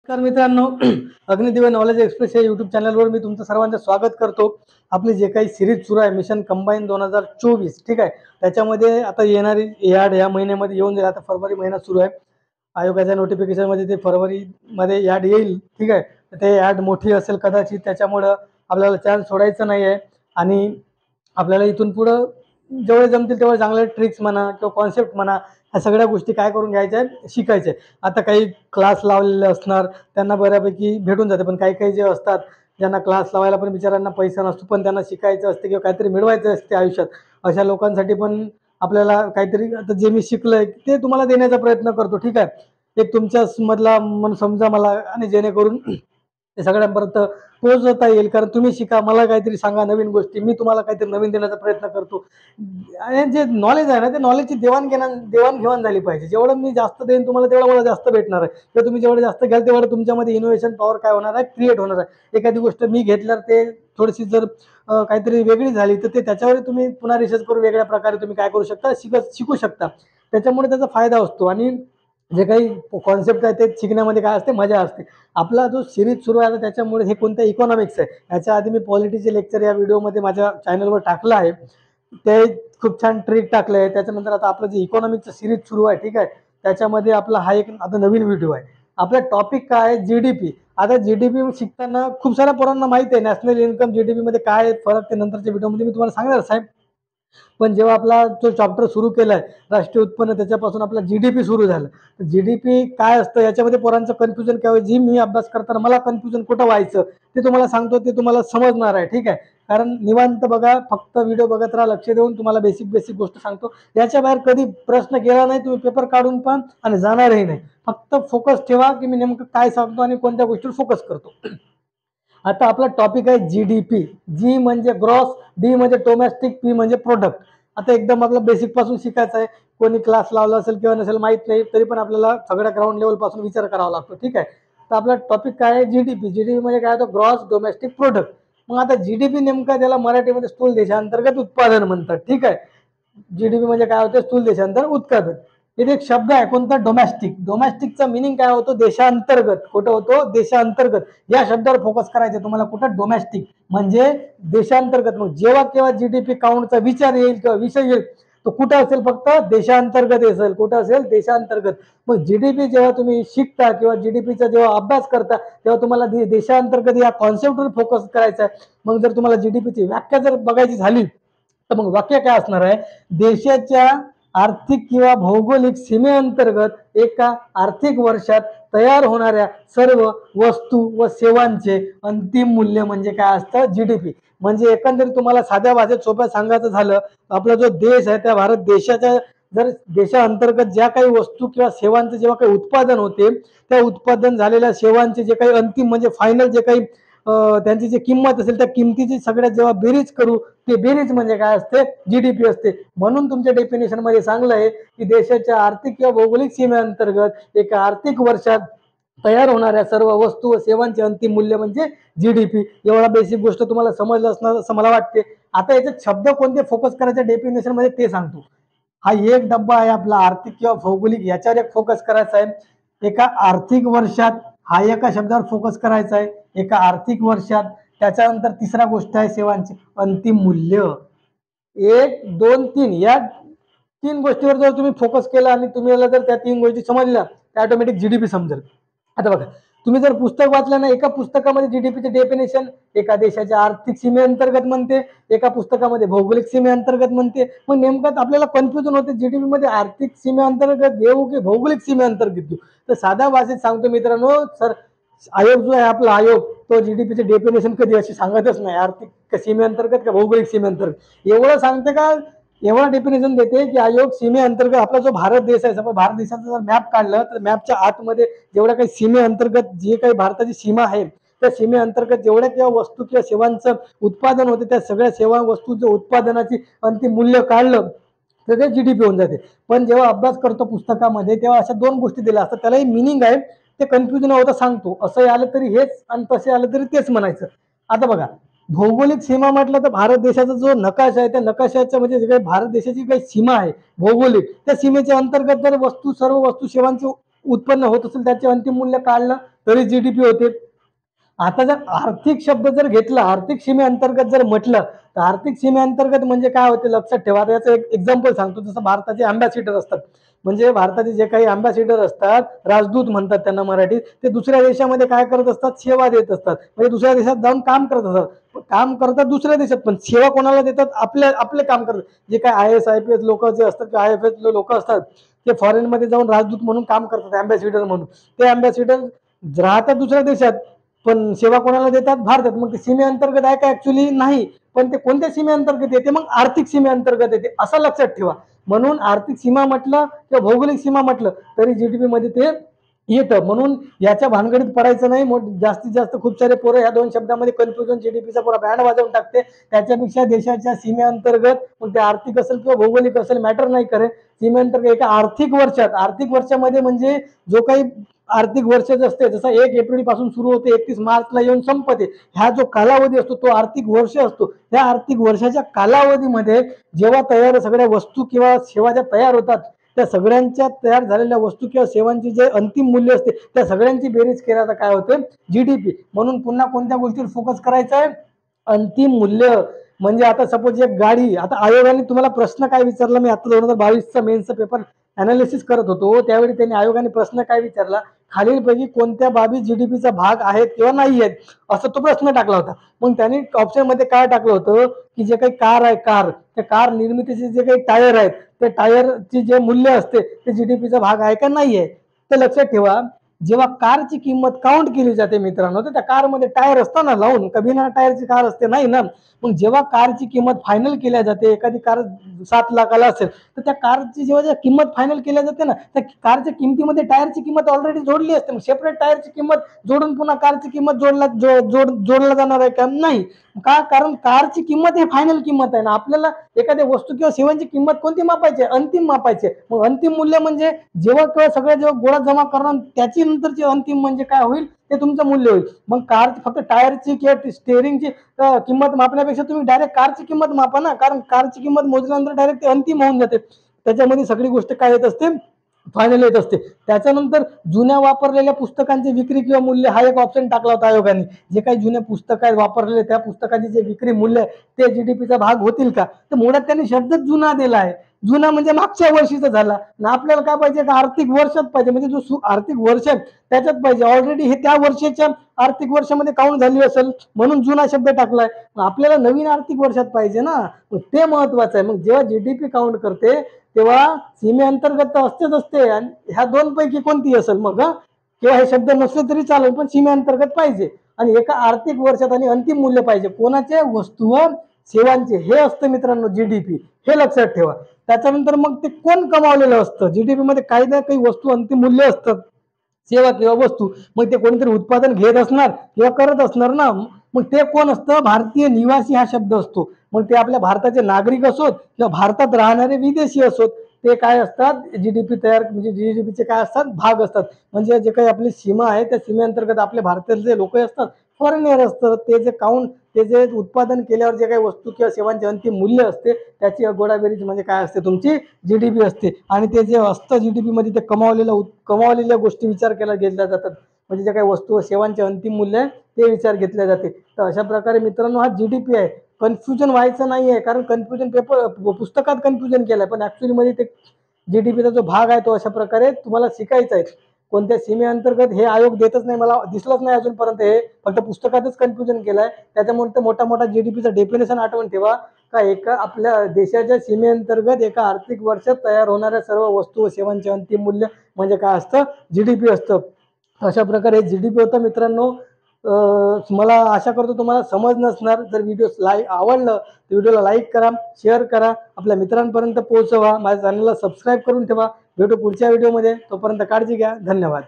नमस्कार मित्रांनो. अग्निदिव्य knowledge express या यूट्यूब चॅनलवर मी तुमचं सर्वांचं स्वागत करतो. आपली जे काही सिरीज सुरू आहे मिशन कंबाईन 2024, ठीक आहे. त्याच्यामध्ये आता येणारी याड या महिन्यामध्ये येऊन जाईल. आता फरवरी महिना सुरू आहे. आयोगाच्या नोटिफिकेशनमध्ये ते फरवरीमध्ये याड येईल, ठीक आहे. तर ते याड मोठी असेल कदाचित, त्याच्यामुळं आपल्याला चान्स सोडायचा नाही आहे. आणि आपल्याला इथून पुढं जेवढे जमतील तेवढे चांगले ट्रिक्स म्हणा किंवा कॉन्सेप्ट म्हणा, ह्या सगळ्या गोष्टी काय करून घ्यायच्या आहेत, शिकायच्या आहेत. आता काही क्लास लावलेले असणार त्यांना बऱ्यापैकी भेटून जाते, पण काही काही जे असतात ज्यांना क्लास लावायला पण बिचारांना पैसा नसतो, पण त्यांना शिकायचं असते किंवा काहीतरी मिळवायचं असते आयुष्यात, अशा लोकांसाठी पण आपल्याला काहीतरी आता जे मी शिकलोय ते तुम्हाला देण्याचा प्रयत्न करतो, ठीक आहे. एक तुमच्या मधला मन समजा मला, आणि जेणेकरून ते सगळ्यांपर्यंत पोहोचवता येईल. कारण तुम्ही शिका, मला काहीतरी सांगा नवीन गोष्टी, मी तुम्हाला काहीतरी नवीन देण्याचा प्रयत्न करतो. आणि जे नॉलेज आहे ना, ते नॉलेजची देवाणघेवाण झाली पाहिजे. जेवढं मी जास्त देईन तुम्हाला तेवढं मला जास्त भेटणार आहे, किंवा तुम्ही जेवढं जास्त घ्याल तेवढं तुमच्यामध्ये इनोव्हेशन पॉवर काय होणार आहे, क्रिएट होणार आहे. एखादी गोष्ट मी घेतल्यावर ते थोडीशी जर काहीतरी वेगळी झाली तर ते त्याच्यावर तुम्ही पुन्हा रिसर्च करून वेगळ्या प्रकारे तुम्ही काय करू शकता, शिकू शकता. त्याच्यामुळे त्याचा फायदा असतो. आणि जे काही कॉन्सेप्ट आहे ते शिकण्यामध्ये काय असते, मजा असते. आपला जो सिरीज सुरू आहे त्याच्यामुळे हे कोणत्या इकॉनॉमिक्स आहे, याच्या आधी मी पॉलिटीचे लेक्चर या व्हिडिओमध्ये माझ्या चॅनलवर टाकलं आहे. ते खूप छान ट्रिक टाकलं आहे. त्याच्यानंतर आता आपलं जे इकॉनॉमिक्सचं सिरीज सुरू आहे, ठीक आहे, त्याच्यामध्ये आपला हा एक आता नवीन व्हिडिओ आहे. आपला टॉपिक काय आहे, जीडीपी. आता जीडीपी शिकताना खूप साऱ्या पोरांना माहिती आहे नॅशनल इन्कम जीडीपी मध्ये काय फरक, ते नंतरच्या व्हिडिओमध्ये मी तुम्हाला सांगणार साहेब. पण जेव्हा आपला जो चॅप्टर सुरू केलाय राष्ट्रीय उत्पन्न, त्याच्यापासून आपला जीडीपी सुरू झालं. जीडीपी काय असतं याच्यामध्ये पोरांचं कन्फ्युजन काय, जी मी अभ्यास करताना मला कन्फ्युजन कुठं व्हायचं ते तुम्हाला सांगतो, ते तुम्हाला समजणार आहे, ठीक आहे. कारण निवांत बघा, फक्त व्हिडिओ बघत राहा, लक्ष देऊन तुम्हाला बेसिक बेसिक गोष्ट सांगतो. याच्या बाहेर कधी प्रश्न केला नाही, तुम्ही पेपर काढून पण आणि जाणारही नाही. फक्त फोकस ठेवा की मी नेमकं काय सांगतो आणि कोणत्या गोष्टीवर फोकस करतो. आता आपला टॉपिक आहे जीडीपी. जी म्हणजे ग्रॉस, डी म्हणजे डोमेस्टिक, पी म्हणजे प्रोडक्ट. आता एकदम आपलं बेसिक पासून शिकायचं आहे. कोणी क्लास लावला असेल किंवा नसेल माहित नाही, तरी पण आपल्याला सगळ्या ग्राउंड लेवल पासून विचार करावा लागतो, ठीक आहे. तर आपला टॉपिक काय आहे, जीडीपी. जीडीपी म्हणजे काय होतं, ग्रॉस डोमेस्टिक प्रोडक्ट. मग आता जीडीपी नेमका त्याला मराठीमध्ये स्थूल देशांतर्गत उत्पादन म्हणतात, ठीक आहे. जीडीपी म्हणजे काय होतं, स्थूल देशांतर्गत उत्पादन. इथे एक शब्द आहे कोणता, डोमॅस्टिक. डोमॅस्टिकचा मिनिंग काय होतो, देशांतर्गत. कुठं होतो, देशांतर्गत. या शब्दावर फोकस करायचं तुम्हाला. कुठं, डोमॅस्टिक म्हणजे देशांतर्गत. मग जेव्हा केव्हा जीडीपी काउंटचा विचार येईल किंवा विषय येईल, तो कुठं असेल, फक्त देशांतर्गत असेल. कुठं असेल, देशांतर्गत. मग जीडीपी जेव्हा तुम्ही शिकता किंवा जीडीपीचा जेव्हा अभ्यास करता, तेव्हा तुम्हाला देशांतर्गत या कॉन्सेप्टवर फोकस करायचा आहे. मग जर तुम्हाला जीडीपीची व्याख्या जर बघायची झाली, तर मग वाक्य काय असणार आहे, देशाच्या आर्थिक किंवा भौगोलिक सीमेअंतर्गत एका आर्थिक वर्षात तयार होणाऱ्या सर्व वस्तू व सेवांचे अंतिम मूल्य म्हणजे काय असतं, जीडीपी. म्हणजे एकंदरीत तुम्हाला साध्या भाषेत सोप्या सांगायचं झालं, आपला जो देश आहे त्या भारत देशाच्या जर देशाअंतर्गत ज्या काही वस्तू किंवा सेवांचे जेव्हा काही उत्पादन होते, त्या उत्पादन झालेल्या सेवांचे जे काही अंतिम म्हणजे फायनल जे काही त्यांची जी किंमत असेल, त्या किमतीची सगळ्यात जेव्हा बेरीज करू, ते बेरीज म्हणजे काय असते, जीडीपी असते. म्हणून तुमच्या डेफिनेशन मध्ये चांगलं आहे की देशाच्या आर्थिक किंवा भौगोलिक सीमेअंतर्गत एका आर्थिक वर्षात तयार होणाऱ्या सर्व वस्तू व सेवांचे अंतिम मूल्य म्हणजे जीडीपी. एवढा बेसिक गोष्ट तुम्हाला समजलं असणार असं मला वाटते. आता याच्यात शब्द कोणते फोकस करायचे डेफिनेशन मध्ये ते सांगतो. हा एक डब्बा आहे आपला आर्थिक किंवा भौगोलिक, याच्यावर एक फोकस करायचा आहे. एका आर्थिक वर्षात, हा एका शब्दावर फोकस करायचा आहे, एका आर्थिक वर्षात. त्याच्यानंतर तिसरा गोष्ट आहे सेवांचे अंतिम मूल्य. एक, दोन, तीन, या तीन गोष्टीवर जर तुम्ही फोकस केला आणि तुम्हाला जर त्या तीन गोष्टी समजल्या, तर ऑटोमॅटिक जीडीपी समजेल. आता बघा, तुम्ही जर पुस्तक वाचलं ना, एका पुस्तकामध्ये जीडीपीचे डेफिनेशन एका देशाच्या आर्थिक सीमेअंतर्गत म्हणते, एका पुस्तकामध्ये भौगोलिक सीमेअंतर्गत म्हणते. मग नेमकं आपल्याला कन्फ्युजन होते, जीडीपी मध्ये आर्थिक सीमेअंतर्गत घेऊ की भौगोलिक सीमेअंतर्गत घेऊ. तर साध्या भाषेत सांगतो मित्रांनो, सर आयोग जो आहे आपला आयोग, तो जीडीपीचे डेफिनेशन कधी अशी सांगतच नाही, आर्थिक सीमेअंतर्गत का भौगोलिक सीमेअंतर्गत. एवढं सांगते का, एवढा डेफिनेशन देते की आयोग सीमेअंतर्गत. आपला जो भारत देश आहे, समजा भारत देशाचा जर मॅप काढलं, तर मॅपच्या आतमध्ये जेवढ्या काही सीमेअंतर्गत जे काही भारताची सीमा आहे, त्या सीमेअंतर्गत जेवढ्या किंवा वस्तू किंवा सेवांचं उत्पादन होते, त्या सगळ्या सेवा वस्तूचं उत्पादनाची अंतिम मूल्य काढलं तर ते जीडीपी होऊन जाते. पण जेव्हा अभ्यास करतो पुस्तकामध्ये, तेव्हा अशा दोन गोष्टी दिल्या असतात, त्यालाही मिनिंग आहे, ते कन्फ्युजन होतं सांगतो. असं आलं तरी हेच आणि तसे आलं तरी तेच म्हणायचं. आता बघा, भौगोलिक सीमा म्हटलं तर भारत देशाचा जो नकाशा आहे, त्या नकाशाच्या म्हणजे जे काही भारत देशाची काही सीमा आहे भौगोलिक, त्या सीमेच्या अंतर्गत जर सर्व वस्तू सेवांचे उत्पन्न होत असेल त्याचे अंतिम मूल्य काढलं तरी जीडीपी होते. आता जर आर्थिक शब्द जर घेतला, आर्थिक सीमेअंतर्गत जर म्हटलं तर आर्थिक सीमेअंतर्गत म्हणजे काय होते लक्षात ठेवा. आता याचं एक एक्झाम्पल सांगतो. जसं भारताचे अँबॅसिडर असतात, म्हणजे भारताचे जे काही अँबॅसिडर असतात, राजदूत म्हणतात त्यांना मराठीत, ते दुसऱ्या देशामध्ये काय करत असतात, सेवा देत असतात. म्हणजे दुसऱ्या देशात जाऊन काम करत असतात, काम करतात दुसऱ्या देशात, पण सेवा कोणाला देतात, आपले काम करतात. जे काय IAS IPS लोक जे असतात, IFS लोक असतात, ते फॉरेनमध्ये जाऊन राजदूत म्हणून काम करतात, अँबॅसिडर म्हणून. ते अँबॅसिडर राहतात दुसऱ्या देशात, पण सेवा कोणाला देतात, भारतात. मग ते सीमेअंतर्गत आहे का, ऍक्च्युली नाही. पण ते कोणत्या सीमेअंतर्गत येते, मग आर्थिक सीमेअंतर्गत येते, असं लक्षात ठेवा. म्हणून आर्थिक सीमा म्हटलं किंवा भौगोलिक सीमा म्हटलं तरी जीडीपी मध्ये ते येतं. म्हणून याच्या भानगडीत पडायचं नाही. जास्तीत जास्त खूप सारे पोरं या दोन शब्दामध्ये कन्फ्युजन, जीडीपीचा पुरा बँड वाजवून टाकते. त्याच्यापेक्षा देशाच्या सीमेअंतर्गत, मग ते आर्थिक असेल किंवा भौगोलिक असेल, मॅटर नाही करे. सीमेअंतर्गत एका आर्थिक वर्षामध्ये म्हणजे जो काही आर्थिक वर्ष असते, जसं 1 एप्रिल पासून सुरू होते, 31 मार्चला येऊन संपते, ह्या जो कालावधी असतो तो आर्थिक वर्ष असतो. त्या आर्थिक वर्षाच्या कालावधीमध्ये जेव्हा तयार सगळ्या वस्तू किंवा सेवा ज्या तयार होतात, त्या सगळ्यांच्या तयार झालेल्या वस्तू किंवा सेवांची जे अंतिम मूल्य असते त्या सगळ्यांची बेरीज केल्यावर काय होते, जीडीपी. म्हणून पुन्हा कोणत्या गोष्टीवर फोकस करायचा आहे, अंतिम मूल्य. म्हणजे आता सपोज एक गाडी, आता आयोगाने तुम्हाला प्रश्न काय विचारला, मी आता 2022चा मेन्सचा पेपर अनालिसिस करत होतो, त्यावेळी त्यांनी आयोगाने प्रश्न काय विचारला, खालीलपैकी कोणत्या बाबी जीडीपीचा भाग आहेत किंवा नाही आहेत, असं तो प्रश्न टाकला होता. मग त्यांनी ऑप्शन मध्ये काय टाकलं होतं की जे काही कार आहे, त्या कार निर्मितीचे जे काही टायर आहेत, ते टायरचे जे मूल्य असते ते जीडीपीचा भाग आहे का नाही आहे. तर लक्षात ठेवा, जेव्हा कारची किंमत काउंट केली जाते मित्रांनो, तर त्या कारमध्ये टायर असतं ना लावून, का बिना टायरची कार असते, नाही ना. मग जेव्हा कारची किंमत फायनल केल्या जाते, एखादी कार 7 लाखाला असेल तर त्या कारची जेव्हा किंमत फायनल केल्या जाते ना, त्या कारच्या किमतीमध्ये टायरची किंमत ऑलरेडी जोडली असते. मग सेपरेट टायरची किंमत जोडून पुन्हा कारची किंमत जोडला जाणार आहे का, नाही. का, कारण कारची किंमत हे फायनल किंमत आहे ना. आपल्याला एखाद्या वस्तू किंवा सेवांची किंमत कोणती मापायची, अंतिम मापायची. मग अंतिम मूल्य म्हणजे जेव्हा किंवा सगळं जेव्हा गोळा जमा करणार त्याची नंतरची अंतिम म्हणजे काय होईल, ते तुमचं मूल्य होईल. मग कार फक्त टायरची किंवा स्टेअरिंगची किंमत मापण्यापेक्षा तुम्ही डायरेक्ट कारची किंमत मापा ना, कारण कारची किंमत मोजल्यानंतर डायरेक्ट ते अंतिम होऊन जाते. त्याच्यामध्ये सगळी गोष्ट काय येत असते, फायनल येत असते. त्याच्यानंतर जुन्या वापरलेल्या पुस्तकांची विक्री किंवा मूल्य हा एक ऑप्शन टाकला होता आयोगाने. जे काही जुने पुस्तक आहेत वापरलेले, त्या पुस्तकांचे जे विक्री मूल्य आहे ते जीडीपीचा भाग होतील का. तर मुळात त्यांनी शब्दच जुना दिला आहे. जुना म्हणजे मागच्या वर्षीचा झाला ना. आपल्याला काय पाहिजे, का आर्थिक वर्षात पाहिजे, म्हणजे जो आर्थिक वर्ष आहे त्याच्यात पाहिजे. ऑलरेडी हे त्या वर्षाच्या आर्थिक वर्षामध्ये काउंट झाली असेल म्हणून जुना शब्द टाकलाय. आपल्याला नवीन आर्थिक वर्षात पाहिजे ना, ते महत्वाचं आहे. मग जेव्हा जीडीपी काउंट करते तेव्हा सीमेअंतर्गत तर असतेच असते, आणि ह्या दोन पैकी कोणती असेल मग, किंवा हे शब्द नसले तरी चालेल, पण सीमेअंतर्गत पाहिजे. आणि एका आर्थिक वर्षात आणि अंतिम मूल्य पाहिजे कोणाचे, वस्तू व सेवांचे. हे असतं मित्रांनो जीडीपी, हे लक्षात ठेवा. त्याच्यानंतर मग ते कोण कमावलेलं असतं, जीडीपी मध्ये काही ना काही वस्तू अंतिम मूल्य असतात, सेवा किंवा वस्तू. मग ते कोणीतरी उत्पादन घेत असणार किंवा करत असणार ना. मग ते कोण असतं, भारतीय निवासी हा शब्द असतो. मग ते आपल्या भारताचे नागरिक असोत किंवा भारतात राहणारे विदेशी असोत, ते काय असतात, जीडीपी तयार, म्हणजे जीडीपीचे काय असतात, भाग असतात. म्हणजे जे काही आपली सीमा आहे त्या सीमेअंतर्गत आपले भारताचे लोक असतात, फॉरेनर असतात, ते जे ते जे उत्पादन केल्यावर जे काही वस्तू किंवा सेवांचे अंतिम मूल्य असते त्याची गोडाबेरीज म्हणजे काय असते, तुमची जीडीपी असते. आणि ते जे असतं जीडीपी मध्ये ते कमावलेल्या गोष्टी विचार केला घेतल्या जातात. म्हणजे जे काही वस्तू व सेवांचे अंतिम मूल्य आहे ते विचार घेतले जाते. तर अशा प्रकारे मित्रांनो हा जीडीपी आहे. कन्फ्युजन व्हायचं नाही आहे, कारण कन्फ्युजन पुस्तकात कन्फ्युजन केलंय, पण ऍक्च्युअली मध्ये ते जीडीपीचा जो भाग आहे तो अशा प्रकारे तुम्हाला शिकायचा आहे. कोणत्या सीमेअंतर्गत हे आयोग देतच नाही, मला दिसलंच नाही अजूनपर्यंत. हे फक्त पुस्तकातच कन्फ्युजन केलंय. त्याच्यामुळे ते मोठा जीडीपीचं डेफिनेशन आठवण ठेवा, का एका आपल्या देशाच्या सीमेअंतर्गत एका आर्थिक वर्षात तयार होणाऱ्या सर्व वस्तू व सेवांचे अंतिम मूल्य म्हणजे काय असतं, जीडीपी असतं. अशा प्रकारे जीडीपी होतं मित्रांनो. मला आशा करतो तुम्हाला समज नसणार. जर व्हिडिओ आवडलं तर व्हिडिओला लाईक करा, शेअर करा, आपल्या मित्रांपर्यंत पोहोचवा, माझ्या चॅनलला सबस्क्राईब करून ठेवा. भेटू पुढच्या व्हिडिओमध्ये, तोपर्यंत काळजी घ्या. धन्यवाद.